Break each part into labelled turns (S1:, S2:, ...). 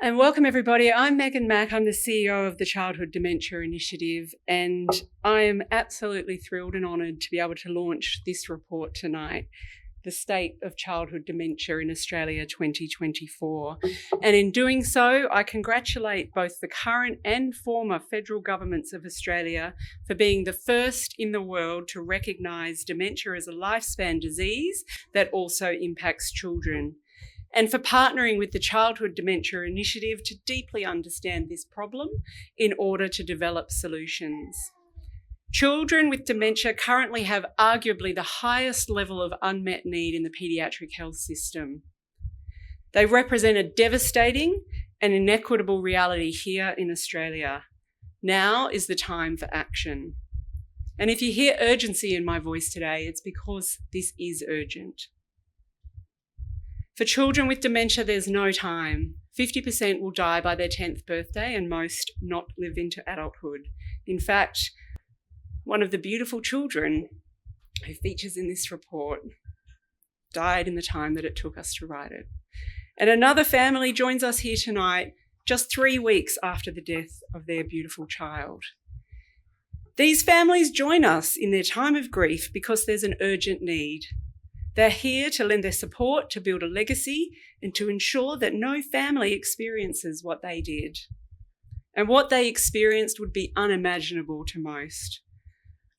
S1: And welcome everybody. I'm Maack. I'm the CEO of the Childhood Dementia Initiative, and I am absolutely thrilled and honoured to be able to launch this report tonight, The State of Childhood Dementia in Australia 2024. And in doing so, I congratulate both the current and former federal governments of Australia for being the first in the world to recognise dementia as a lifespan disease that also impacts children, and for partnering with the Childhood Dementia Initiative to deeply understand this problem in order to develop solutions. Children with dementia currently have arguably the highest level of unmet need in the paediatric health system. They represent a devastating and inequitable reality here in Australia. Now is the time for action. And if you hear urgency in my voice today, it's because this is urgent. For children with dementia, there's no time. 50% will die by their 10th birthday and most not live into adulthood. In fact, one of the beautiful children who features in this report died in the time that it took us to write it. And another family joins us here tonight just 3 weeks after the death of their beautiful child. These families join us in their time of grief because there's an urgent need. They're here to lend their support, to build a legacy, and to ensure that no family experiences what they did. And what they experienced would be unimaginable to most.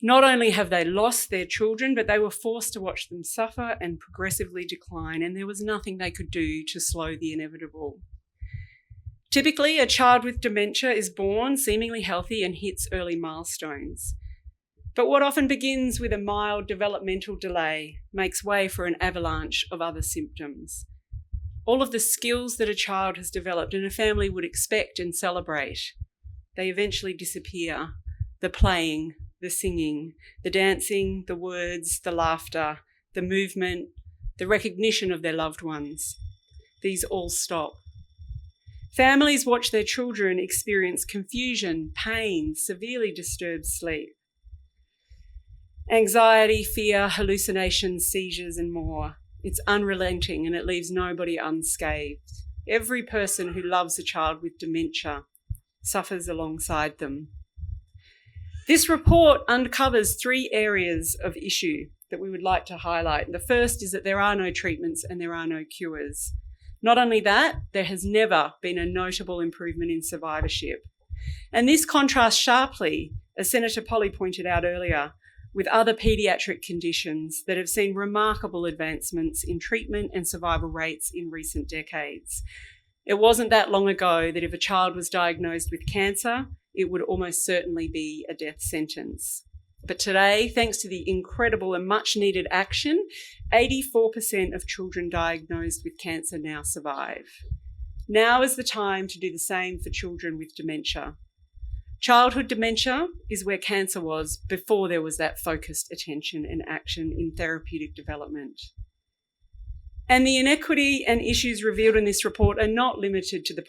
S1: Not only have they lost their children, but they were forced to watch them suffer and progressively decline, and there was nothing they could do to slow the inevitable. Typically, a child with dementia is born seemingly healthy and hits early milestones. But what often begins with a mild developmental delay makes way for an avalanche of other symptoms. All of the skills that a child has developed and a family would expect and celebrate, they eventually disappear. The playing, the singing, the dancing, the words, the laughter, the movement, the recognition of their loved ones. These all stop. Families watch their children experience confusion, pain, severely disturbed sleep, anxiety, fear, hallucinations, seizures, and more. It's unrelenting and it leaves nobody unscathed. Every person who loves a child with dementia suffers alongside them. This report uncovers 3 areas of issue that we would like to highlight. The first is that there are no treatments and there are no cures. Not only that, there has never been a notable improvement in survivorship. And this contrasts sharply, as Senator Polly pointed out earlier, with other paediatric conditions that have seen remarkable advancements in treatment and survival rates in recent decades. It wasn't that long ago that if a child was diagnosed with cancer, it would almost certainly be a death sentence. But today, thanks to the incredible and much needed action, 84% of children diagnosed with cancer now survive. Now is the time to do the same for children with dementia. Childhood dementia is where cancer was before there was that focused attention and action in therapeutic development. And the inequity and issues revealed in this report are not limited to the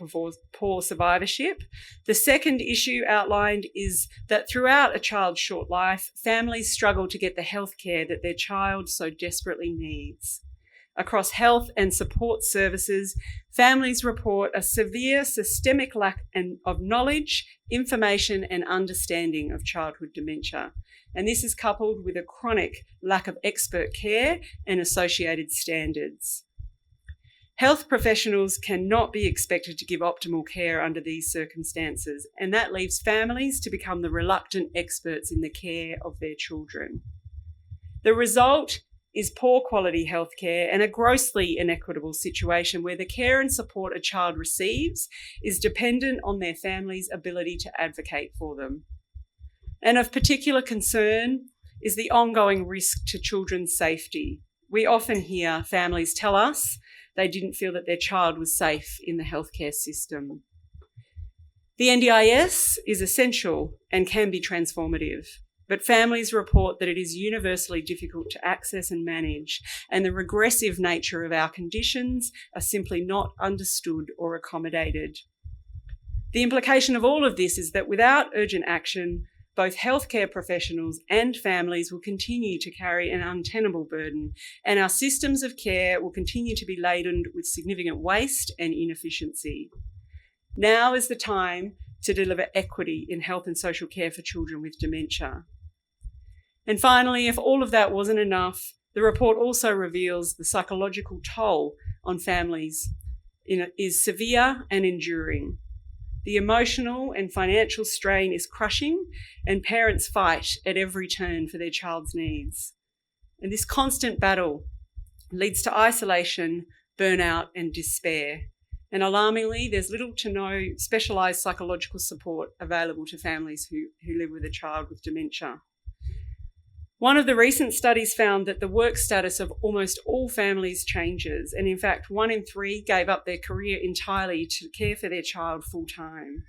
S1: poor survivorship. The second issue outlined is that throughout a child's short life, families struggle to get the health care that their child so desperately needs. Across health and support services, families report a severe systemic lack of knowledge, information, and understanding of childhood dementia. And this is coupled with a chronic lack of expert care and associated standards. Health professionals cannot be expected to give optimal care under these circumstances, and that leaves families to become the reluctant experts in the care of their children. The result is poor quality healthcare and a grossly inequitable situation where the care and support a child receives is dependent on their family's ability to advocate for them. And of particular concern is the ongoing risk to children's safety. We often hear families tell us they didn't feel that their child was safe in the healthcare system. The NDIS is essential and can be transformative. But families report that it is universally difficult to access and manage, and the regressive nature of our conditions are simply not understood or accommodated. The implication of all of this is that without urgent action, both healthcare professionals and families will continue to carry an untenable burden, and our systems of care will continue to be laden with significant waste and inefficiency. Now is the time to deliver equity in health and social care for children with dementia. And finally, if all of that wasn't enough, the report also reveals the psychological toll on families is severe and enduring. The emotional and financial strain is crushing, and parents fight at every turn for their child's needs. And this constant battle leads to isolation, burnout, and despair. And alarmingly, there's little to no specialised psychological support available to families who live with a child with dementia. One of the recent studies found that the work status of almost all families changes, and in fact, 1 in 3 gave up their career entirely to care for their child full-time.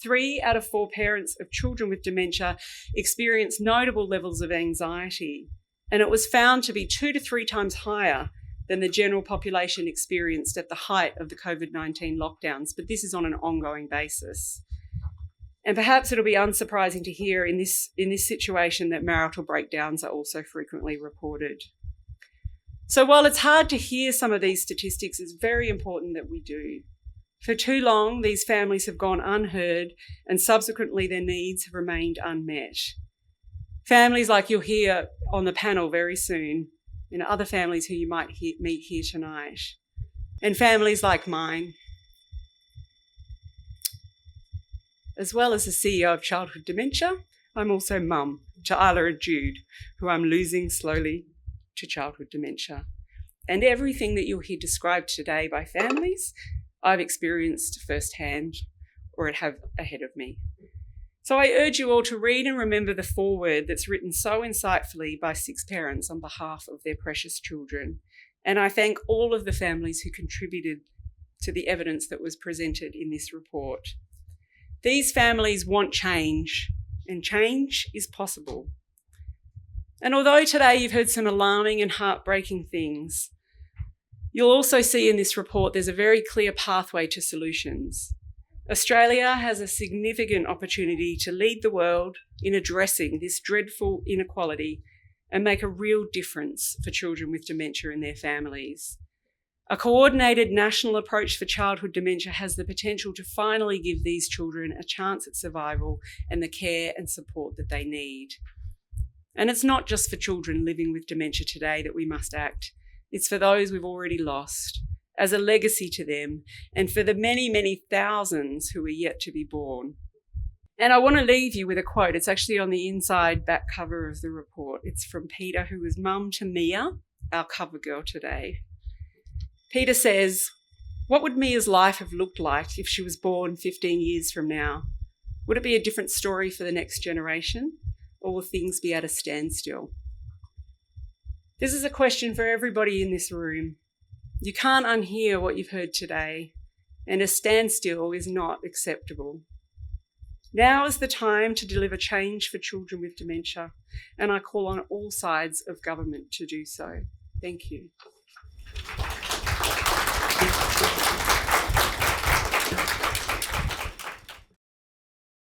S1: 3 out of 4 parents of children with dementia experience notable levels of anxiety, and it was found to be 2 to 3 times higher than the general population experienced at the height of the COVID-19 lockdowns, but this is on an ongoing basis. And perhaps it'll be unsurprising to hear in this situation that marital breakdowns are also frequently reported. So while it's hard to hear some of these statistics, it's very important that we do. For too long, these families have gone unheard, and subsequently their needs have remained unmet. Families like you'll hear on the panel very soon, and other families who you might meet here tonight, and families like mine. As well as the CEO of Childhood Dementia, I'm also mum to Isla and Jude, who I'm losing slowly to childhood dementia. And everything that you'll hear described today by families, I've experienced firsthand or have ahead of me. So I urge you all to read and remember the foreword that's written so insightfully by 6 parents on behalf of their precious children. And I thank all of the families who contributed to the evidence that was presented in this report. These families want change, and change is possible. And although today you've heard some alarming and heartbreaking things, you'll also see in this report there's a very clear pathway to solutions. Australia has a significant opportunity to lead the world in addressing this dreadful inequality and make a real difference for children with dementia and their families. A coordinated national approach for childhood dementia has the potential to finally give these children a chance at survival and the care and support that they need. And it's not just for children living with dementia today that we must act. It's for those we've already lost, as a legacy to them, and for the many, many thousands who are yet to be born. And I want to leave you with a quote. It's actually on the inside back cover of the report. It's from Peter, who was mum to Mia, our cover girl today. Peter says, "What would Mia's life have looked like if she was born 15 years from now? Would it be a different story for the next generation, or will things be at a standstill?" This is a question for everybody in this room. You can't unhear what you've heard today, and a standstill is not acceptable. Now is the time to deliver change for children with dementia, and I call on all sides of government to do so. Thank you.